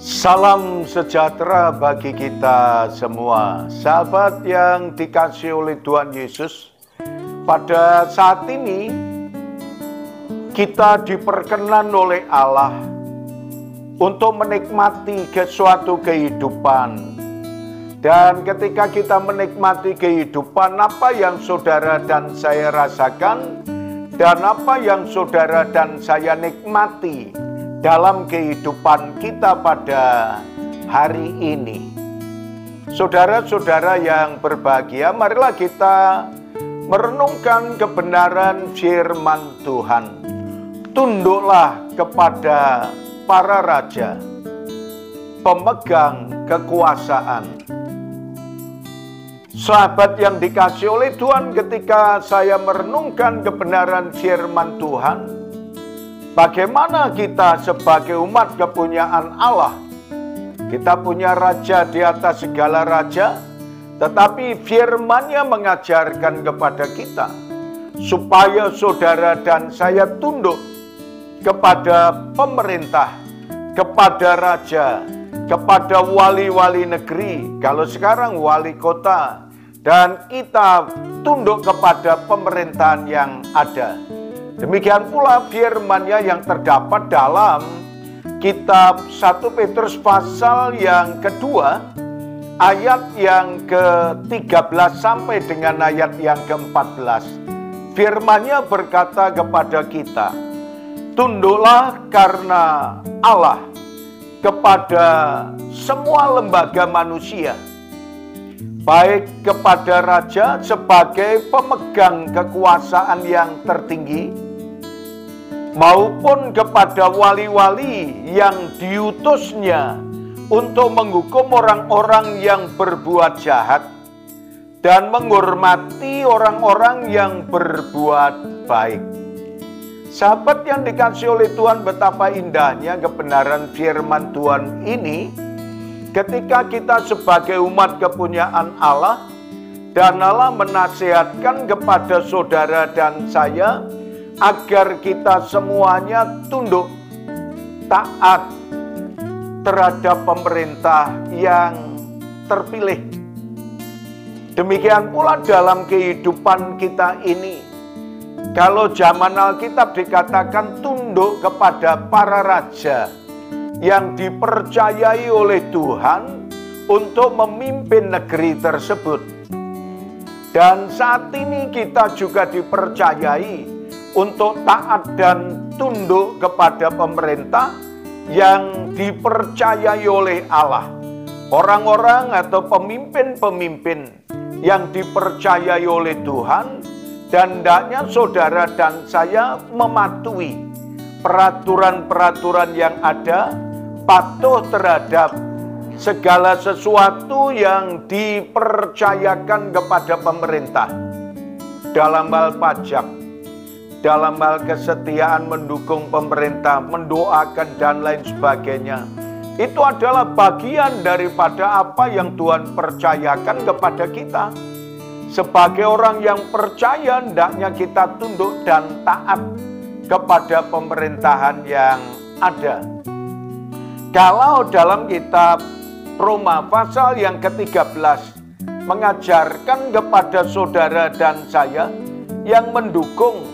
Salam sejahtera bagi kita semua, sahabat yang dikasihi oleh Tuhan Yesus. Pada saat ini kita diperkenan oleh Allah untuk menikmati suatu kehidupan. Dan ketika kita menikmati kehidupan, apa yang saudara dan saya rasakan dan apa yang saudara dan saya nikmati dalam kehidupan kita pada hari ini. Saudara-saudara yang berbahagia, marilah kita merenungkan kebenaran firman Tuhan. Tunduklah kepada para raja, pemegang kekuasaan. Sahabat yang dikasihi oleh Tuhan, ketika saya merenungkan kebenaran firman Tuhan, bagaimana kita sebagai umat kepunyaan Allah? Kita punya raja di atas segala raja, tetapi firman-Nya mengajarkan kepada kita supaya saudara dan saya tunduk kepada pemerintah, kepada raja, kepada wali-wali negeri, kalau sekarang wali kota, dan kita tunduk kepada pemerintahan yang ada. Demikian pula firman-Nya yang terdapat dalam kitab 1 Petrus pasal yang kedua, ayat yang ke-13 sampai dengan ayat yang ke-14. Firman-Nya berkata kepada kita, tunduklah karena Allah kepada semua lembaga manusia, baik kepada raja sebagai pemegang kekuasaan yang tertinggi, maupun kepada wali-wali yang diutusnya untuk menghukum orang-orang yang berbuat jahat dan menghormati orang-orang yang berbuat baik. Sahabat yang dikasihi oleh Tuhan, betapa indahnya kebenaran firman Tuhan ini ketika kita sebagai umat kepunyaan Allah, dan Allah menasihatkan kepada saudara dan saya agar kita semuanya tunduk, taat terhadap pemerintah yang terpilih. Demikian pula dalam kehidupan kita ini. Kalau zaman Alkitab dikatakan tunduk kepada para raja yang dipercayai oleh Tuhan untuk memimpin negeri tersebut. Dan saat ini kita juga dipercayai untuk taat dan tunduk kepada pemerintah yang dipercayai oleh Allah. Orang-orang atau pemimpin-pemimpin yang dipercayai oleh Tuhan, dan hendaknya saudara dan saya mematuhi peraturan-peraturan yang ada, patuh terhadap segala sesuatu yang dipercayakan kepada pemerintah dalam hal pajak, dalam hal kesetiaan mendukung pemerintah, mendoakan dan lain sebagainya. Itu adalah bagian daripada apa yang Tuhan percayakan kepada kita. Sebagai orang yang percaya, hendaknya kita tunduk dan taat kepada pemerintahan yang ada. Kalau dalam kitab Roma pasal yang ke-13 mengajarkan kepada saudara dan saya yang mendukung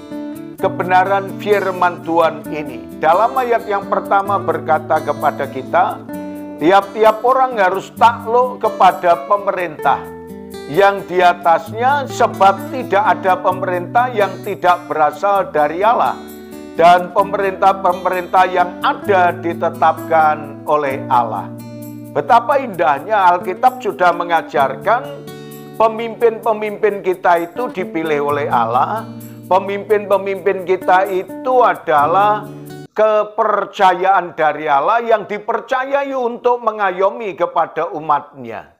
kebenaran firman Tuhan ini. Dalam ayat yang pertama berkata kepada kita, tiap-tiap orang harus takluk kepada pemerintah yang di atasnya, sebab tidak ada pemerintah yang tidak berasal dari Allah, dan pemerintah-pemerintah yang ada ditetapkan oleh Allah. Betapa indahnya Alkitab sudah mengajarkan pemimpin-pemimpin kita itu dipilih oleh Allah. Pemimpin-pemimpin kita itu adalah kepercayaan dari Allah yang dipercayai untuk mengayomi kepada umatnya.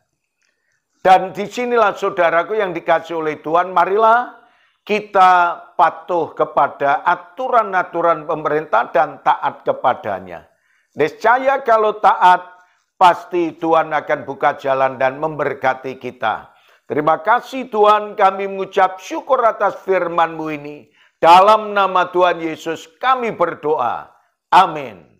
Dan disinilah saudaraku yang dikasihi oleh Tuhan, marilah kita patuh kepada aturan-aturan pemerintah dan taat kepadanya. Niscaya kalau taat, pasti Tuhan akan buka jalan dan memberkati kita. Terima kasih Tuhan, kami mengucap syukur atas firman-Mu ini. Dalam nama Tuhan Yesus kami berdoa. Amin.